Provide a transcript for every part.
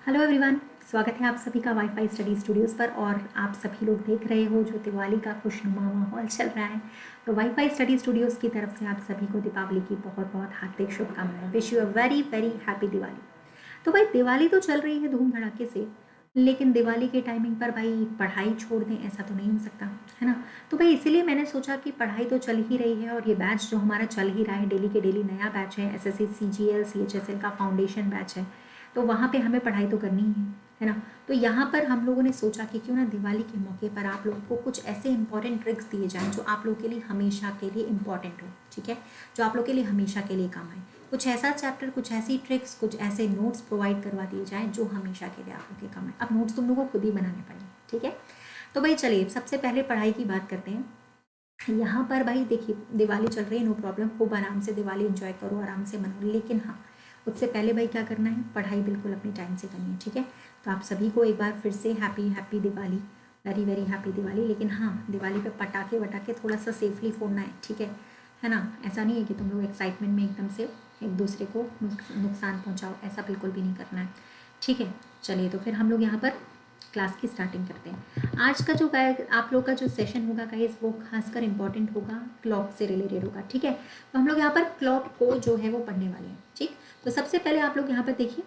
Hello everyone, स्वागत है आप सभी का वाईफाई स्टडी स्टूडियोज़ पर। और आप सभी लोग देख रहे हो जो दिवाली का खुशनुमा माहौल चल रहा है। तो वाईफाई स्टडी स्टूडियोज़ की तरफ से आप सभी को दीपावली की बहुत बहुत हार्दिक शुभकामनाएं। Wish you a very very happy Diwali. तो भाई दिवाली तो चल रही है धूम धड़ाके से, लेकिन दिवाली के टाइमिंग पर भाई पढ़ाई छोड़ दें ऐसा तो नहीं हो सकता, है ना। तो भाई इसीलिए मैंने सोचा कि पढ़ाई तो चल ही रही है और ये बैच जो हमारा चल ही रहा है डेली के डेली नया बैच है, एसएससी सीजीएल सीएचएसएल का फाउंडेशन बैच है। तो वहाँ पे हमें पढ़ाई तो करनी ही है ना। तो यहाँ पर हम लोगों ने सोचा कि क्यों ना दिवाली के मौके पर आप लोगों को कुछ ऐसे इंपॉर्टेंट ट्रिक्स दिए जाएं जो आप लोगों के लिए हमेशा के लिए इंपॉर्टेंट हो, ठीक है, जो आप लोग के लिए हमेशा के लिए काम आए। कुछ ऐसा चैप्टर, कुछ ऐसी ट्रिक्स, कुछ ऐसे नोट्स प्रोवाइड करवा दिए जाएं जो हमेशा के लिए आप लोग के काम आए। अब नोट्स तुम लोगों को खुद ही बनाने पड़ेंगे, ठीक है। तो भाई चलिए सबसे पहले पढ़ाई की बात करते हैं। यहाँ पर भाई देखिए दिवाली चल रही है, नो प्रॉब्लम, खूब आराम से दिवाली एंजॉय करो, आराम से मनाओ, लेकिन हाँ उससे पहले भाई क्या करना है, पढ़ाई बिल्कुल अपनी टाइम से करनी है, ठीक है। तो आप सभी को एक बार फिर से happy happy Diwali, very very happy Diwali. लेकिन हाँ दिवाली पे पटाखे वटाखे थोड़ा सा सेफली फोड़ना है, ठीक है ना। ऐसा नहीं है कि तुम लोग एक्साइटमेंट में एकदम से एक दूसरे को नुकसान पहुंचाओ, ऐसा बिल्कुल भी नहीं करना है, ठीक है। चलिए तो फिर हम लोग यहाँ पर क्लास की स्टार्टिंग करते हैं। आज का जो आप लोग का जो सेशन होगा गाइस वो खासकर इंपॉर्टेंट होगा, क्लॉक से रिलेटेड होगा, ठीक है। तो हम लोग यहाँ पर क्लॉक को जो है वो पढ़ने वाले हैं, ठीक। तो सबसे पहले आप लोग यहाँ पर देखिए,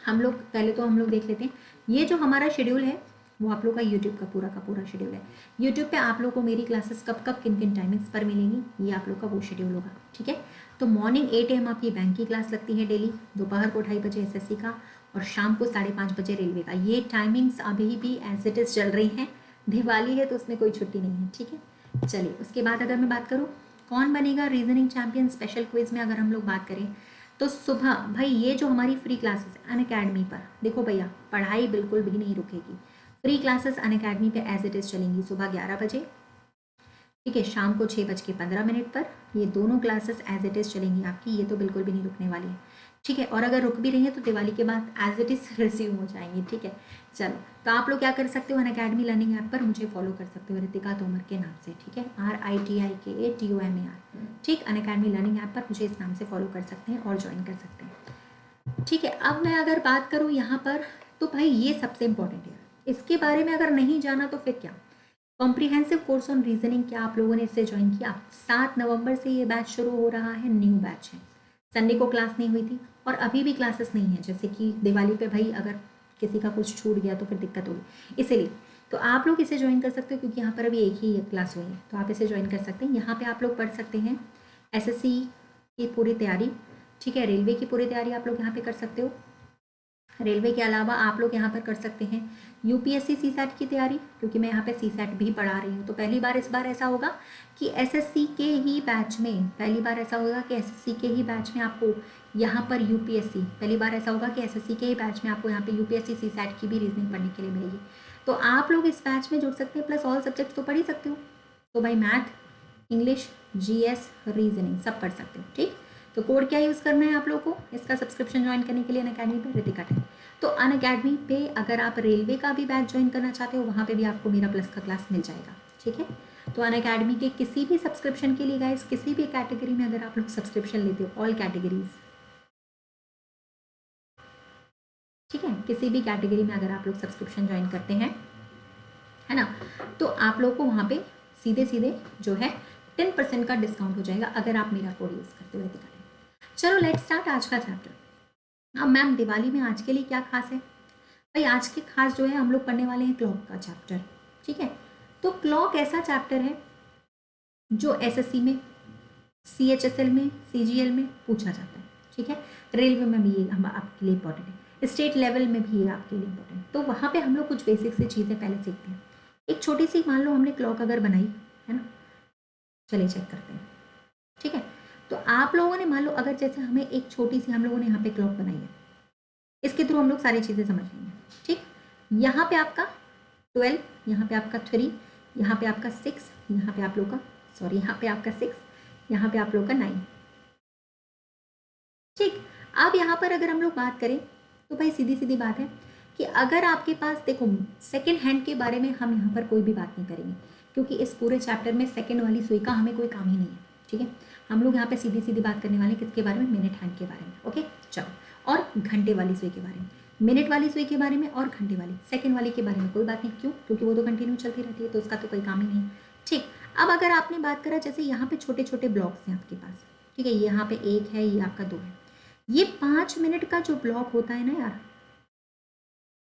हम लोग देख लेते हैं ये जो हमारा शेड्यूल है वो आप लोग का यूट्यूब का पूरा शेड्यूल है। यूट्यूब पे आप लोग को मेरी क्लासेस कब कब किन किन टाइमिंग्स पर मिलेंगी, ये आप लोग का वो शेड्यूल होगा, ठीक है। तो मॉर्निंग 8 AM आपकी बैंक की क्लास लगती है डेली, दोपहर को 2:30 बजे एसएससी का, और शाम को 5:30 बजे रेलवे का। ये टाइमिंग्स अभी भी एज इट इज़ चल रही हैं। दिवाली है तो उसमें कोई छुट्टी नहीं है, ठीक है। चलिए उसके बाद अगर मैं बात करूँ कौन बनेगा रीजनिंग चैंपियन स्पेशल क्विज में, अगर हम लोग बात करें तो सुबह भाई ये जो हमारी फ्री क्लासेस अनअकैडमी पर, देखो भैया पढ़ाई बिल्कुल भी नहीं रुकेगी। फ्री क्लासेस अनअकैडमी पे एज इट इज़ चलेंगी सुबह 11 बजे, ठीक है, शाम को 6:15 पर। ये दोनों क्लासेस एज इट इज़ चलेंगी आपकी, ये तो बिल्कुल भी नहीं रुकने वाली है, ठीक है। और अगर रुक भी रही है तो दिवाली के बाद एज इट इज़ रिज्यूम हो जाएंगी, ठीक है। चलो तो आप लोग क्या कर सकते हो, अनअकैडमी लर्निंग ऐप पर मुझे फॉलो कर सकते हो रितिका तोमर के नाम से, ठीक है, RITIKATOMAR, ठीक। अनअकैडमी लर्निंग ऐप पर मुझे इस नाम से फॉलो कर सकते हैं और ज्वाइन कर सकते हैं, ठीक है। अब मैं अगर बात करूँ यहाँ पर तो भाई ये सबसे इंपॉर्टेंट है, इसके बारे में अगर नहीं जाना तो फिर क्या। कॉम्प्रिहेंसिव कोर्स ऑन रीजनिंग, क्या आप लोगों ने इससे ज्वाइन किया। 7 नवंबर से ये बैच शुरू हो रहा है, न्यू बैच है। संडे को क्लास नहीं हुई थी और अभी भी क्लासेस नहीं है, जैसे कि दिवाली पे भाई अगर किसी का कुछ छूट गया तो फिर दिक्कत होगी, इसीलिए तो आप लोग इसे ज्वाइन कर सकते हो, क्योंकि यहाँ पर अभी एक ही क्लास हुई है, तो आप इसे ज्वाइन कर सकते हैं। यहाँ पे आप लोग पढ़ सकते हैं एसएससी की पूरी तैयारी, ठीक है, रेलवे की पूरी तैयारी आप लोग यहाँ पे कर सकते हो। रेलवे के अलावा आप लोग यहाँ पर कर सकते हैं यूपीएससी सीसैट की तैयारी, क्योंकि मैं यहाँ पे सीसैट भी पढ़ा रही हूँ। तो पहली बार इस बार ऐसा होगा कि एसएससी के ही बैच में, पहली बार ऐसा होगा कि एसएससी के ही बैच में आपको यहाँ पर यूपीएससी, पहली बार ऐसा होगा कि एसएससी के ही बैच में आपको यहाँ पे यूपीएससी सीसैट की भी रीजनिंग पढ़ने के लिए मिलेगी। तो आप लोग इस बैच में जुड़ सकते हैं, प्लस ऑल सब्जेक्ट्स तो पढ़ ही सकते हो। तो भाई मैथ, इंग्लिश, जीएस, रीजनिंग सब पढ़ सकते हो, ठीक। तो कोड क्या यूज़ करना है आप लोगों को इसका सब्सक्रिप्शन ज्वाइन करने के लिए अनअकैडमी पे, रितिका टेक। तो अनअकैडमी पे अगर आप रेलवे का भी बैच ज्वाइन करना चाहते हो वहाँ पे भी आपको मेरा प्लस का क्लास मिल जाएगा, ठीक है। तो अनअकैडमी के किसी भी सब्सक्रिप्शन के लिए गाइस, किसी भी कैटेगरी में अगर आप लोग सब्सक्रिप्शन लेते हो, ऑल कैटेगरीज, ठीक है, किसी भी कैटेगरी में अगर आप लोग सब्सक्रिप्शन ज्वाइन करते हैं, है ना, तो आप लोग को वहाँ पे सीधे सीधे जो है 10% का डिस्काउंट हो जाएगा अगर आप मेरा कोड यूज़ करते हो, रितिका टेक। चलो लेट्स स्टार्ट आज का चैप्टर। अब मैम दिवाली में आज के लिए क्या खास है, भाई आज के खास जो है हम लोग पढ़ने वाले हैं क्लॉक का चैप्टर, ठीक है। तो क्लॉक ऐसा चैप्टर है जो एसएससी में, सीएचएसएल में, सीजीएल में पूछा जाता है, ठीक है। रेलवे में भी ये हम आपके लिए इंपॉर्टेंट है, स्टेट लेवल में भी ये आपके लिए इंपॉर्टेंट है। तो वहाँ पे हम लोग कुछ बेसिक से चीज़ें पहले सीखते हैं। एक छोटी सी मान लो हमने क्लॉक अगर बनाई है ना, चलिए चेक करते हैं, ठीक है। तो आप लोगों ने मान लो अगर जैसे हमें एक छोटी सी हम लोगों ने यहाँ पे क्लॉक बनाई है, इसके थ्रू हम लोग सारी चीज़ें समझ लेंगे, ठीक। यहाँ पे आपका 12, यहाँ पे आपका 3, यहाँ पे आपका 6, यहाँ पे आप लोग का यहाँ पे आपका 6, यहाँ पे आप लोग का 9, ठीक। अब यहाँ पर अगर हम लोग बात करें तो भाई सीधी सीधी बात है कि अगर आपके पास, देखो सेकेंड हैंड के बारे में हम यहाँ पर कोई भी बात नहीं करेंगे, क्योंकि इस पूरे चैप्टर में सेकेंड वाली सुई का हमें कोई काम ही नहीं है, ठीक है। हम लोग यहाँ पे सीधी सीधी बात करने वाले हैं किसके बारे में, मिनट हैंड के बारे में, ओके। चलो, और घंटे वाली सुई के बारे में। मिनट वाली सुई के बारे में और घंटे वाली, सेकंड वाली के बारे में कोई बात नहीं। क्यों? क्योंकि वो तो कंटिन्यू चलती रहती है, तो उसका तो कोई काम ही नहीं। ठीक, अब अगर आपने बात करा जैसे यहाँ पे छोटे छोटे ब्लॉक्स हैं आपके पास, ठीक है, यहाँ पे एक है, ये आपका 2 है, ये 5 मिनट का जो ब्लॉक होता है ना यार,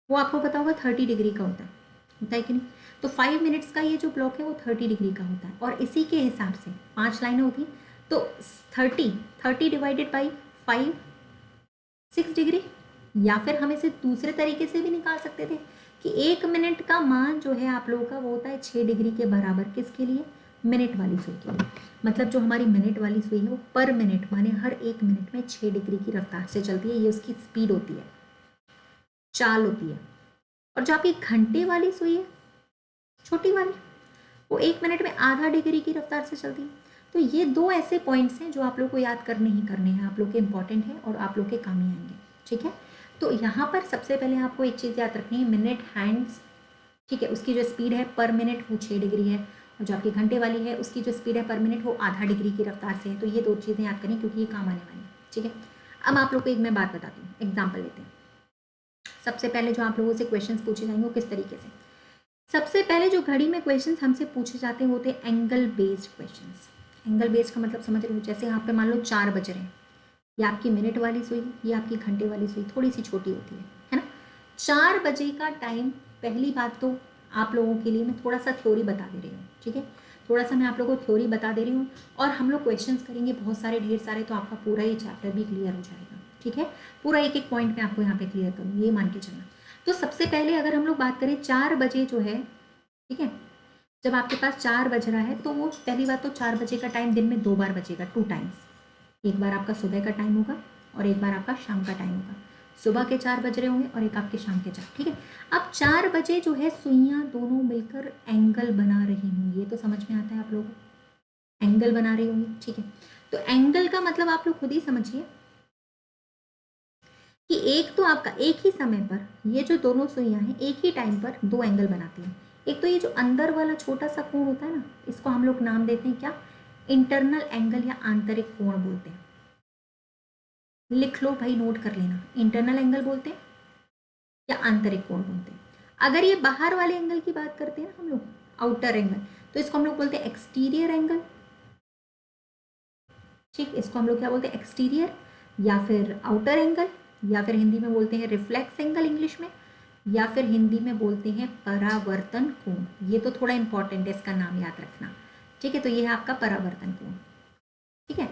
वो आपको पता होगा 30 डिग्री का होता है कि नहीं? तो 5 मिनट्स का ये जो ब्लॉक है वो 30 डिग्री का होता है, और इसी के हिसाब से 5 लाइनें होती हैं, तो 30 डिवाइडेड बाई 5 6 डिग्री। या फिर हम इसे दूसरे तरीके से भी निकाल सकते थे कि 1 मिनट का मान जो है आप लोगों का वो होता है 6 डिग्री के बराबर। किसके लिए? मिनट वाली सुई के लिए। मतलब जो हमारी मिनट वाली सुई है वो पर मिनट माने हर 1 मिनट में 6 डिग्री की रफ्तार से चलती है, ये उसकी स्पीड होती है, चाल होती है। और जो आपकी घंटे वाली सुई है छोटी वाली, वो 1 मिनट में आधा डिग्री की रफ्तार से चलती है। तो ये 2 ऐसे पॉइंट्स हैं जो आप लोग को याद करने ही करने हैं, आप लोग के इंपॉर्टेंट है और आप लोग के काम ही आएंगे। ठीक है, तो यहाँ पर सबसे पहले आपको एक चीज़ याद रखनी है, मिनट हैंड्स, ठीक है, उसकी जो स्पीड है पर मिनट वो 6 डिग्री है, और जो आपकी घंटे वाली है उसकी जो स्पीड है पर मिनट वो आधा डिग्री की रफ्तार से है। तो ये 2 चीज़ें याद करें क्योंकि ये काम आने वाली है। ठीक है, अब आप लोग को एक मैं बात बताती हूँ, एग्जाम्पल लेते हैं। सबसे पहले जो आप लोगों से क्वेश्चंस पूछे जाएंगे वो किस तरीके से, सबसे पहले जो घड़ी में क्वेश्चंस हमसे पूछे जाते हैं वो होते हैं angle based questions. Angle based का मतलब समझ रहे हो, जैसे यहाँ पे मान लो 4 बज रहे हैं, ये आपकी मिनट वाली सुई, ये आपकी घंटे वाली सुई थोड़ी सी छोटी होती है ना। 4 बजे का टाइम, पहली बात तो आप लोगों के लिए मैं थोड़ा सा थ्योरी बता दे रही हूँ। ठीक है, थोड़ा सा मैं आप लोगों को थ्योरी बता दे रही हूँ, और हम लोग क्वेश्चंस करेंगे बहुत सारे, ढेर सारे, तो आपका पूरा ये चैप्टर भी क्लियर हो जाएगा। ठीक है, पूरा एक एक पॉइंट मैं आपको यहाँ पे क्लियर करूँगी, ये मान के चलना। तो सबसे पहले अगर हम लोग बात करें 4 बजे जो है, ठीक है, जब आपके पास 4 बज रहा है तो वो पहली बात तो 4 बजे का टाइम दिन में 2 बार बजेगा, 2 टाइम्स। एक बार आपका सुबह का टाइम होगा और एक बार आपका शाम का टाइम होगा। सुबह के 4 बज रहे होंगे और एक आपके शाम के 4। ठीक है, अब 4 बजे जो है सुइयाँ दोनों मिलकर एंगल बना रही होंगी, ये तो समझ में आता है आप लोगों को, एंगल बना रही होंगी। ठीक है, तो एंगल का मतलब आप लोग खुद ही समझिए कि एक तो आपका एक ही समय पर ये जो दोनों सुइयां हैं एक ही टाइम पर 2 एंगल बनाती हैं। एक तो ये जो अंदर वाला छोटा सा कोण होता है ना, इसको हम लोग नाम देते हैं क्या, इंटरनल एंगल या आंतरिक कोण बोलते हैं। लिख लो भाई, नोट कर लेना, इंटरनल एंगल बोलते हैं या आंतरिक कोण बोलते हैं। अगर ये बाहर वाले एंगल की बात करते हैं हम लोग, आउटर एंगल, तो इसको हम लोग बोलते हैं एक्सटीरियर एंगल। ठीक, इसको हम लोग क्या बोलते हैं, एक्सटीरियर या फिर आउटर एंगल, या फिर हिंदी में बोलते हैं रिफ्लेक्स एंगल इंग्लिश में, या फिर हिंदी में बोलते हैं परावर्तन कोण। ये तो थोड़ा इंपॉर्टेंट है, इसका नाम याद रखना। ठीक है, तो ये है आपका परावर्तन कोण। ठीक है,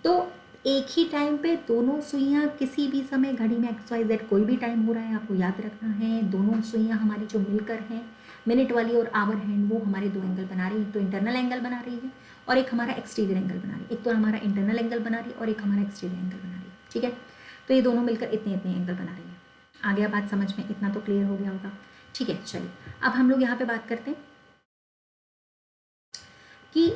तो एक ही टाइम पे दोनों सुइयां किसी भी समय घड़ी में XYZ कोई भी टाइम हो रहा है, आपको याद रखना है, दोनों सुइयां हमारी जो मिलकर हैं, मिनट वाली और आवर हैंड, वो हमारे 2 एंगल बना रही है। तो इंटरनल एंगल बना रही है और एक हमारा एक्सटीरियर एंगल बना रही है। एक तो हमारा इंटरनल एंगल बना रही है और एक हमारा एक्सटीरियर एंगल बना रही है। ठीक है, तो ये दोनों मिलकर इतने इतने एंगल बना रही है। आ गया बात समझ में, इतना तो क्लियर हो गया होगा। ठीक है, चलिए अब हम लोग यहाँ पे बात करते हैं कि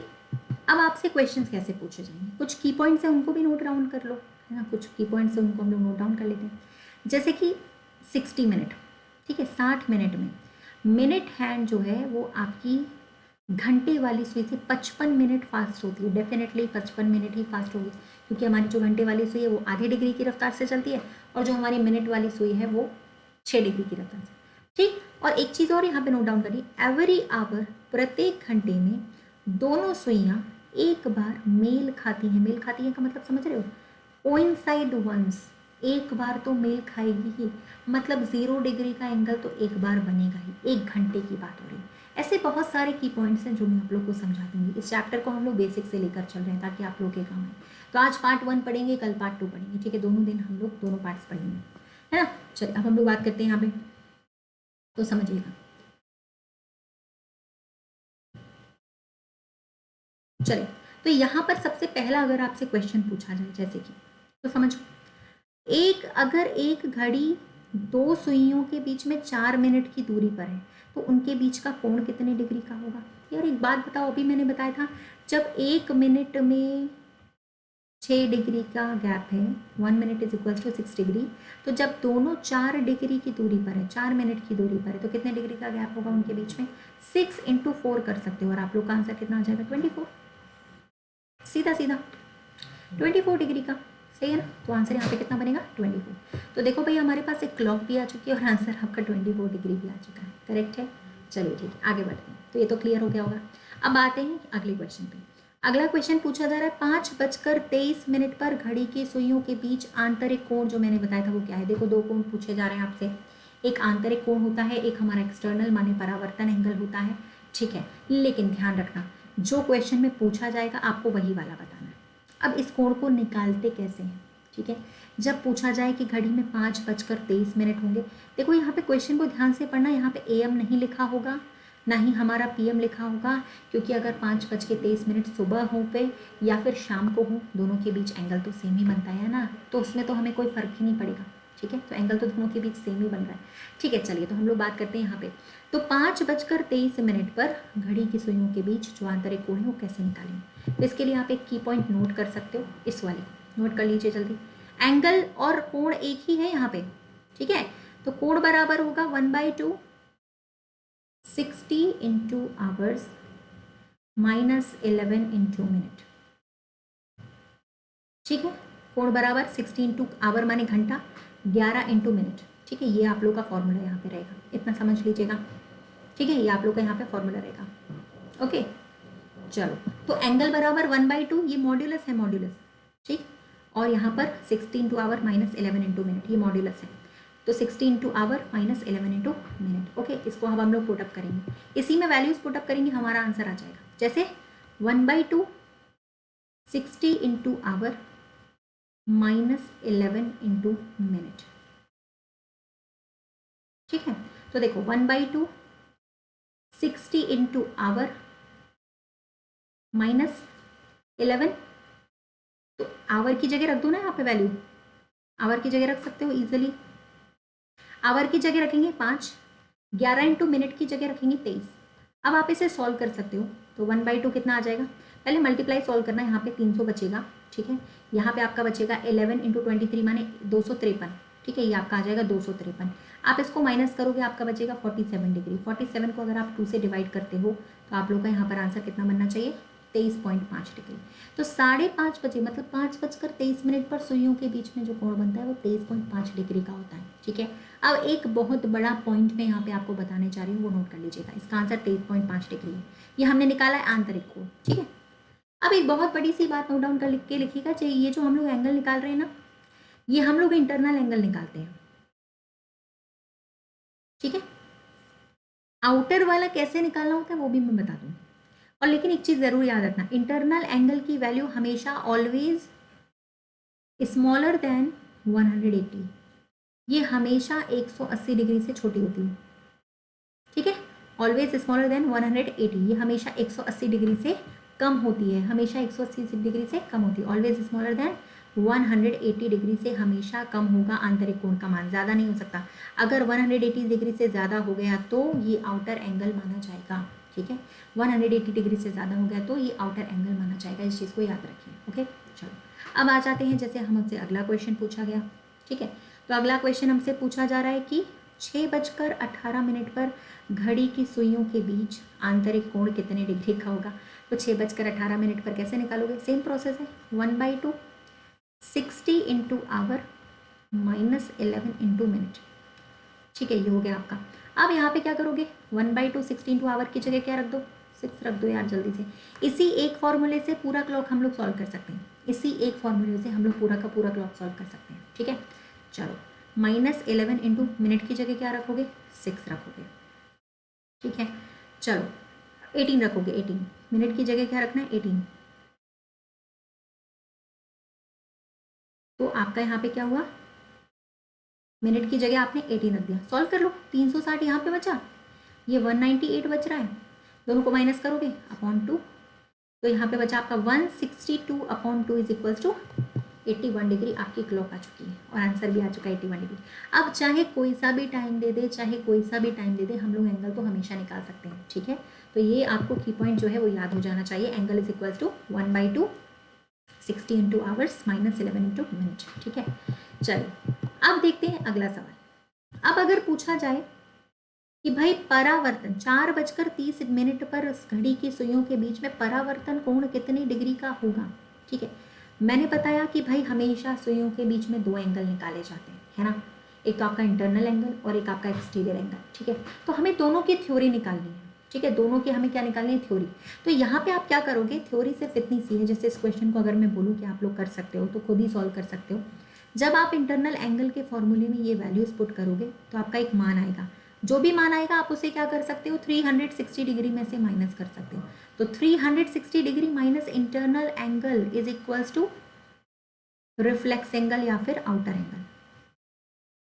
अब आपसे क्वेश्चंस कैसे पूछे जाएंगे। कुछ की पॉइंट्स हैं उनको भी नोट डाउन कर लो, है ना, कुछ की पॉइंट्स हैं उनको हम लोग नोट डाउन कर लेते हैं। जैसे कि 60 मिनट, ठीक है, 60 मिनट में मिनट हैंड जो है वो आपकी घंटे वाली सुई से 55 मिनट फास्ट होती है। डेफिनेटली 55 मिनट ही फास्ट होगी, क्योंकि हमारी जो घंटे वाली सुई है वो आधे डिग्री की रफ्तार से चलती है, और जो हमारी मिनट वाली सुई है वो 6 डिग्री की रफ्तार से। ठीक, और एक चीज़ और यहाँ पे नोट डाउन करिए, एवरी आवर, प्रत्येक घंटे में दोनों सुइयां एक बार मेल खाती हैं। मेल खाती हैं का मतलब समझ रहे हो, कोइंसाइड वंस, एक बार तो मेल खाएगी ही, मतलब 0 डिग्री का एंगल तो एक बार बनेगा ही। 1 घंटे की बात हो रही है। ऐसे बहुत सारे की पॉइंट्स हैं जो मैं आप लोग को समझा दूंगी। इस चैप्टर को हम लोग बेसिक से लेकर चल रहे हैं ताकि आप लोग के काम आए। तो आज पार्ट 1 पढ़ेंगे, कल पार्ट 2 पढ़ेंगे। ठीक है, दोनों दिन हम लोग दोनों पार्ट्स पढ़ेंगे, है ना। चलिए अब हम लोग बात करते हैं यहाँ पे, तो समझिएगा। चलिए, तो यहाँ पर सबसे पहला अगर आपसे क्वेश्चन पूछा जाए जैसे कि, तो समझो, अगर एक घड़ी 2 सुइयों के बीच में 4 मिनट की दूरी पर है तो उनके बीच का कोण कितने डिग्री का होगा। यार एक बात बताओ, अभी मैंने बताया था जब 1 मिनट में 6 डिग्री का गैप है, 1 minute is equal to 6 degree, तो जब दोनों 4 डिग्री की दूरी पर है, 4 मिनट की दूरी पर है, तो कितने डिग्री का गैप होगा उनके बीच में। 6 × 4 कर सकते हो और आप लोग का आंसर कितना आ जाएगा, 24। सीधा सीधा 24 डिग्री का सही है ना। तो आंसर यहाँ पे कितना बनेगा 24। तो देखो भाई हमारे पास एक क्लॉक भी आ चुकी है और आंसर आपका 24 डिग्री भी आ चुका है। करेक्ट है। चलिए ठीक है, आगे बढ़ते हैं। तो ये तो क्लियर हो गया होगा। अब आते हैं अगले क्वेश्चन पे। अगला क्वेश्चन पूछा जा रहा है 5:23 पर घड़ी की सुइयों के बीच आंतरिक कोण जो मैंने बताया था वो क्या है। देखो दो कोण पूछे जा रहे हैं आपसे, एक आंतरिक कोण होता है, एक हमारा एक्सटर्नल माने परावर्तन एंगल होता है। ठीक है, लेकिन ध्यान रखना जो क्वेश्चन में पूछा जाएगा आपको वही वाला बताना है। अब इस कोण को निकालते कैसे हैं, ठीक है। जब पूछा जाए कि घड़ी में 5:23 होंगे, देखो यहाँ पे क्वेश्चन को ध्यान से पढ़ना, यहाँ पे AM नहीं लिखा होगा, ना ही हमारा PM लिखा होगा, क्योंकि अगर 5:23 सुबह हो पे या फिर शाम को हो, दोनों के बीच एंगल तो सेम ही बनता है ना, तो उसमें तो हमें कोई फ़र्क ही नहीं पड़ेगा। ठीक है, तो एंगल तो दोनों के बीच सेम ही बन रहा है। ठीक है, चलिए तो हम लोग बात करते हैं यहाँ पे। तो 5:23 पर घड़ी की सुइयों के बीच जो आंतरिक कोण है वो कैसे निकालेंगे। तो इसके लिए आप एक की पॉइंट नोट कर सकते हो, इस वाले नोट कर लीजिए जल्दी। एंगल और कोण एक ही है यहाँ पे, ठीक है। तो कोण बराबर होगा 1/2 60 into hours minus 11 into minute. ठीक है, कोण बराबर 60 इंटू आवर माने घंटा, 11 इंटू मिनट। ठीक है, ये आप लोग का फॉर्मूला यहाँ पे रहेगा, इतना समझ लीजिएगा। ठीक है, ये आप लोग का यहाँ पे फॉर्मूला रहेगा। ओके, चलो तो एंगल बराबर 1/2, ये मॉड्यूलस है, मॉड्यूलस। ठीक, और यहाँ पर 60 into our minus 11 into minute, ये मॉड्यूलस है। तो 60 into our minus 11 into minute. Okay, इसको हम लोग पुटअप करेंगे, इसी में वैल्यूज पुटअप करेंगे, हमारा आंसर आ जाएगा। जैसे 1/2 60 into our minus 11 into minute. ठीक है, तो देखो 1/2 60 इंटू आवर माइनस 11, तो आवर की जगह रख दो ना यहाँ पे वैल्यू, आवर की जगह रख सकते हो इजीली। आवर की जगह रखेंगे 5, 11 इंटू मिनट की जगह रखेंगे 23। अब आप इसे सॉल्व कर सकते हो, तो 1/2 कितना आ जाएगा, पहले मल्टीप्लाई सॉल्व करना है। यहाँ पे 300 बचेगा, ठीक है। यहाँ पे आपका बचेगा 11 इंटू 23 माने 253। ठीक है, ये आपका आ जाएगा 253। आप इसको माइनस करोगे, आपका बचेगा 47 डिग्री। 47 को अगर आप 2 से डिवाइड करते हो तो आप लोग का यहाँ पर आंसर कितना बनना चाहिए, 23.5 डिग्री। तो 5:30 बजे मतलब 5:23 पर सुइयों के बीच में जो कोण बनता है वो 23.5 डिग्री का होता है। ठीक है, अब एक बहुत बड़ा पॉइंट मैं यहाँ पे आपको बताने जा रही हूँ, वो नोट कर लीजिएगा। इसका आंसर 23.5 डिग्री है, ये हमने निकाला है आंतरिक कोण। ठीक है, अब एक बहुत बड़ी सी बात नोट डाउन कर लिख के लिखिएगा, चाहिए ये जो हम लोग एंगल निकाल रहे हैं ना, ये हम लोग इंटरनल एंगल निकालते हैं। ठीक है, आउटर वाला कैसे निकालना होता है वो भी मैं बता दूँ। और लेकिन एक चीज़ ज़रूर याद रखना, इंटरनल एंगल की वैल्यू हमेशा ऑलवेज स्मॉलर देन 180, ये हमेशा 180 डिग्री से छोटी होती है। ठीक है, ऑलवेज स्मॉलर देन 180, ये हमेशा 180 डिग्री से कम होती है, हमेशा 180 डिग्री से कम होती है। ऑलवेज स्मॉलर देन 180 डिग्री से हमेशा कम होगा आंतरिक कोण का मान, ज़्यादा नहीं हो सकता। अगर 180 डिग्री से ज़्यादा हो गया तो ये आउटर एंगल माना जाएगा। ठीक है, 180 डिग्री से ज़्यादा हो गया तो ये आउटर एंगल माना जाएगा, इस चीज़ को याद रखिए। ओके, चलो अब आ जाते हैं, जैसे हमसे अगला क्वेश्चन पूछा गया। ठीक है, तो अगला क्वेश्चन हमसे पूछा जा रहा है कि 6:18 पर घड़ी की सुइयों के बीच आंतरिक कोण कितने डिग्री का होगा। तो 6:18 पर कैसे निकालोगे, सेम प्रोसेस है, 1/2 60 into our minus 11 into minute. ठीक है, ये हो गया आपका। अब यहाँ पे क्या करोगे, 1/2 60 इंटू आवर की जगह क्या रख दो, 6 रख दो यार जल्दी से। इसी एक फॉर्मूले से पूरा क्लॉक हम लोग सॉल्व कर सकते हैं, इसी एक फॉर्मूले से हम लोग पूरा का पूरा क्लॉक सॉल्व कर सकते हैं। ठीक है, चलो माइनस 11 इंटू मिनट की जगह क्या रखोगे, 6 रखोगे। ठीक है, चलो 18 रखोगे, 18 मिनट की जगह क्या रखना है, 18। तो आपका यहाँ पे क्या हुआ, मिनट की जगह आपने 18 रख दिया। सॉल्व कर लो, 360 यहाँ पे बचा, ये 198 बच रहा है, दोनों को माइनस करोगे अपॉन 2, तो यहाँ पे बचा आपका 162/2 इज इक्वल्स टू 81 डिग्री। आपकी क्लॉक आ चुकी है और आंसर भी आ चुका है 81 डिग्री। अब चाहे कोई सा भी टाइम दे दे, चाहे कोई सा भी टाइम दे दे, हम लोग एंगल तो हमेशा निकाल सकते हैं। ठीक है, तो ये आपको की पॉइंट जो है वो याद हो जाना चाहिए, angle is equals to 1/2 60 into hours minus 11 into minute. ठीक है, चलिए अब देखते हैं अगला सवाल। अब अगर पूछा जाए कि भाई परावर्तन 4:30 पर घड़ी की सुइयों के बीच में परावर्तन कोण कितनी डिग्री का होगा। ठीक है, मैंने बताया कि भाई हमेशा सुइयों के बीच में 2 एंगल निकाले जाते हैं, है ना, एक तो आपका इंटरनल एंगल और एक आपका एक्सटीरियर एंगल, ठीक है। तो हमें दोनों की थ्योरी निकालनी है, ठीक है, दोनों की हमें क्या निकालनी है, थ्योरी। तो यहाँ पे आप क्या करोगे, थ्योरी सिर्फ इतनी सी है, जैसे इस क्वेश्चन को अगर मैं बोलूँ कि आप लोग कर सकते हो तो खुद ही सॉल्व कर सकते हो। जब आप इंटरनल एंगल के फॉर्मूले में ये वैल्यूज पुट करोगे तो आपका एक मान आएगा, जो भी मान आएगा आप उसे क्या कर सकते हो, 360 डिग्री में से माइनस कर सकते हो। तो 360 degree minus internal angle is equals to reflex angle या फिर आउटर एंगल।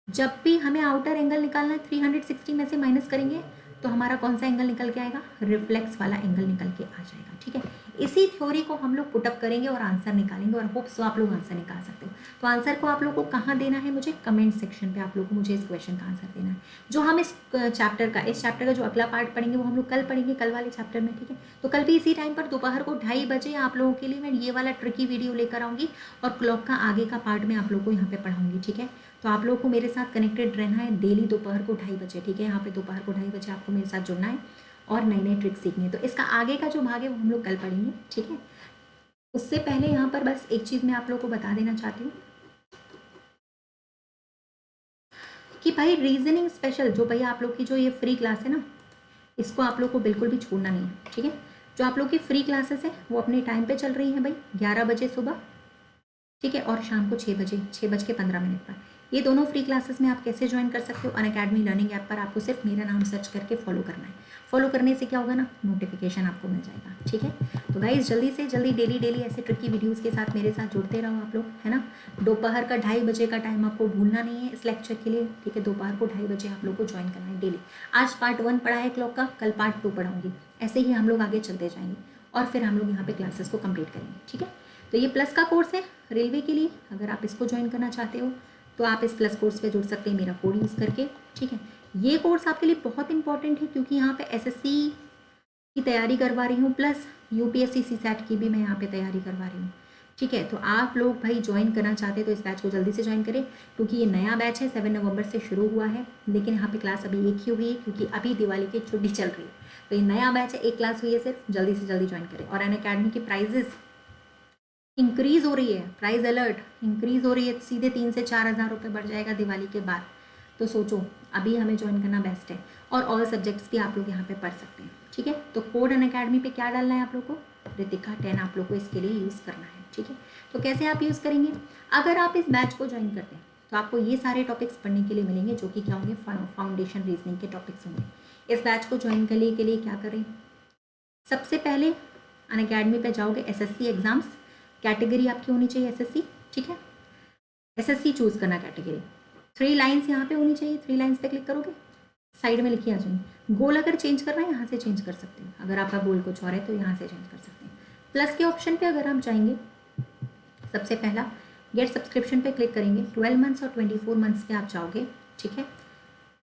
जब भी हमें आउटर एंगल निकालना है 360 में से माइनस करेंगे तो हमारा कौन सा एंगल निकल के आएगा, रिफ्लेक्स वाला एंगल निकल के आ जाएगा, ठीक है। इसी थ्योरी को हम लोग पुटअप करेंगे और आंसर निकालेंगे और होप्स तो आप लोग आंसर निकाल सकते हो। तो आंसर को आप लोगों को कहाँ देना है, मुझे कमेंट सेक्शन पे आप लोग को मुझे इस क्वेश्चन का आंसर देना है। जो हम इस चैप्टर का जो अगला पार्ट पढ़ेंगे वो हम लोग कल पढ़ेंगे, कल वाले चैप्टर में, ठीक है। तो कल भी इसी टाइम पर दोपहर को 2:30 बजे आप लोगों के लिए मैं ये वाला ट्रिकी वीडियो लेकर आऊँगी और क्लॉक का आगे का पार्ट में आप लोग को यहाँ पे पढ़ाऊँगी, ठीक है। तो आप लोगों को मेरे साथ कनेक्टेड रहना है डेली दोपहर को 2:30 बजे, ठीक है। यहाँ पे दोपहर को 2:30 बजे आपको मेरे साथ जुड़ना है और नई नई ट्रिक सीखनी है। तो इसका आगे का जो भाग है वो हम लोग कल पढ़ेंगे, ठीक है। उससे पहले यहाँ पर बस एक चीज़ मैं आप लोगों को बता देना चाहती हूँ कि भाई रीजनिंग स्पेशल जो भैया आप लोग की जो ये फ्री क्लास है ना, इसको आप लोग को बिल्कुल भी छोड़ना नहीं है, ठीक है। जो आप लोग की फ्री क्लासेस है वो अपने टाइम पे चल रही हैं भाई, 11 बजे सुबह, ठीक है, और शाम को 6 बजे, 6:15 पर। ये दोनों फ्री क्लासेस में आप कैसे ज्वाइन कर सकते हो, अनअकैडमी लर्निंग ऐप पर आपको सिर्फ मेरा नाम सर्च करके फॉलो करना है। फॉलो करने से क्या होगा ना, नोटिफिकेशन आपको मिल जाएगा, ठीक है। तो गाइज जल्दी से जल्दी डेली ऐसे ट्रिकी वीडियोस के साथ मेरे साथ जुड़ते रहो आप लोग, है ना। दोपहर का 2:30 बजे का टाइम आपको भूलना नहीं है इस लेक्चर के लिए, ठीक है। दोपहर को 2:30 बजे आप लोग को ज्वाइन करना है डेली। आज पार्ट 1 पढ़ा है क्लॉक का, कल पार्ट 2 पढ़ाऊंगी, ऐसे ही हम लोग आगे चलते जाएंगे और फिर हम लोग यहाँ पे क्लासेस को कंप्लीट करेंगे, ठीक है। तो ये प्लस का कोर्स है रेलवे के लिए, अगर आप इसको ज्वाइन करना चाहते हो तो आप इस प्लस कोर्स पे जुड़ सकते हैं मेरा कोड यूज़ करके, ठीक है। ये कोर्स आपके लिए बहुत इंपॉर्टेंट है क्योंकि यहाँ पे एसएससी की तैयारी करवा रही हूँ, प्लस यूपीएससी सीसैट की भी मैं यहाँ पे तैयारी करवा रही हूँ, ठीक है। तो आप लोग भाई ज्वाइन करना चाहते हैं तो इस बैच को जल्दी से ज्वाइन करें क्योंकि ये नया बैच है, 7 नवंबर से शुरू हुआ है, लेकिन यहाँ पे क्लास अभी एक ही हुई है क्योंकि अभी दिवाली की छुट्टी चल रही है। तो ये नया बैच है, एक क्लास हुई है सिर्फ, जल्दी से जल्दी ज्वाइन करें। और अनअकैडमी की प्राइजेस इंक्रीज हो रही है, प्राइस अलर्ट इंक्रीज हो रही है, सीधे 3 से 4 हज़ार रुपये बढ़ जाएगा दिवाली के बाद। तो सोचो अभी हमें ज्वाइन करना बेस्ट है और ऑल सब्जेक्ट्स भी आप लोग यहाँ पे पढ़ सकते हैं, ठीक है। तो कोड अनअकैडमी पे क्या डालना है आप लोग को, रितिका 10 आप लोग को इसके लिए यूज़ करना है, ठीक है। तो कैसे आप यूज़ करेंगे, अगर आप इस बैच को ज्वाइन करते हैं तो आपको ये सारे टॉपिक्स पढ़ने के लिए मिलेंगे जो कि क्या होंगे, फाउंडेशन रीजनिंग के टॉपिक्स होंगे। इस बैच को ज्वाइन करने के लिए क्या करें, सबसे पहले अनअकैडमी पे जाओगे, एसएससी एग्जाम्स कैटेगरी आपकी होनी चाहिए एसएससी, ठीक है। एसएससी चूज़ करना कैटेगरी, 3 लाइन्स यहाँ पे होनी चाहिए, 3 लाइन्स पे क्लिक करोगे, साइड में लिखी आ जाएंगी। गोल अगर चेंज करना है यहाँ से चेंज कर सकते हैं, अगर आपका गोल कुछ और है तो यहाँ से चेंज कर सकते हैं। प्लस के ऑप्शन पे अगर आप जाएंगे, सबसे पहला गेट सब्सक्रिप्शन पे क्लिक करेंगे, 12 मंथ्स और 24 मंथ्स पे आप जाओगे, ठीक है।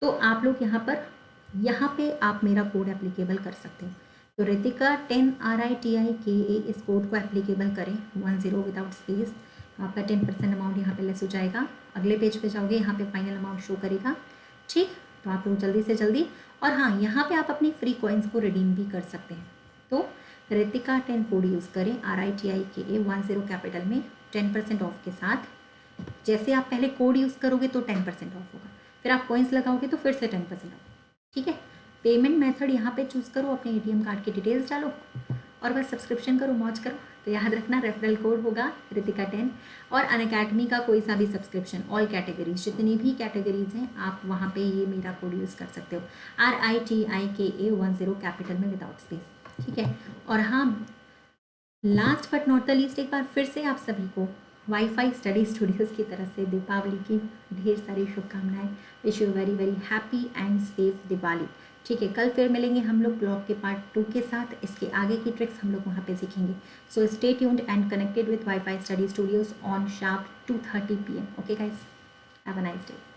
तो आप लोग यहाँ पे आप मेरा कोड एप्लीकेबल कर सकते हो। तो रितिका 10 RITIKA इस कोड को एप्लीकेबल करें 10 विदाउट स्पेस, आपका 10% अमाउंट यहाँ पे लेस हो जाएगा। अगले पेज पे जाओगे, यहाँ पे फाइनल अमाउंट शो करेगा, ठीक। तो आप लोग जल्दी से जल्दी, और हाँ यहाँ पे आप अपनी फ्री कॉइन्स को रिडीम भी कर सकते हैं। तो रितिका 10 कोड यूज़ करें, RITIKA 10 कैपिटल में 10% ऑफ के साथ। जैसे आप पहले कोड यूज़ करोगे तो 10% ऑफ होगा, फिर आप कॉइन्स लगाओगे तो फिर से 10% ऑफ, ठीक है। पेमेंट मेथड यहाँ पे चूज़ करो, अपने एटीएम कार्ड की डिटेल्स डालो और बस सब्सक्रिप्शन करो, मौज करो। तो याद रखना रेफरल कोड होगा रितिका 10, और अनअकैडमी का कोई सा भी सब्सक्रिप्शन, ऑल कैटेगरीज, जितनी भी कैटेगरीज हैं आप वहाँ पे ये मेरा कोड यूज़ कर सकते हो, RITIKA 10 कैपिटल में विदाउट स्पेस, ठीक है। और हाँ, last but not the least, एक बार फिर से आप सभी को वाईफाई स्टडी स्टूडियोज़ की तरफ से दीपावली की ढेर सारी शुभकामनाएं। Wish you very very happy and safe Diwali, ठीक है। कल फिर मिलेंगे हम लोग ब्लॉग के पार्ट 2 के साथ, इसके आगे की ट्रिक्स हम लोग वहाँ पे सीखेंगे। So stay tuned and connected with wifi study Studios on sharp 2:30 PM। Okay guys, have a nice day.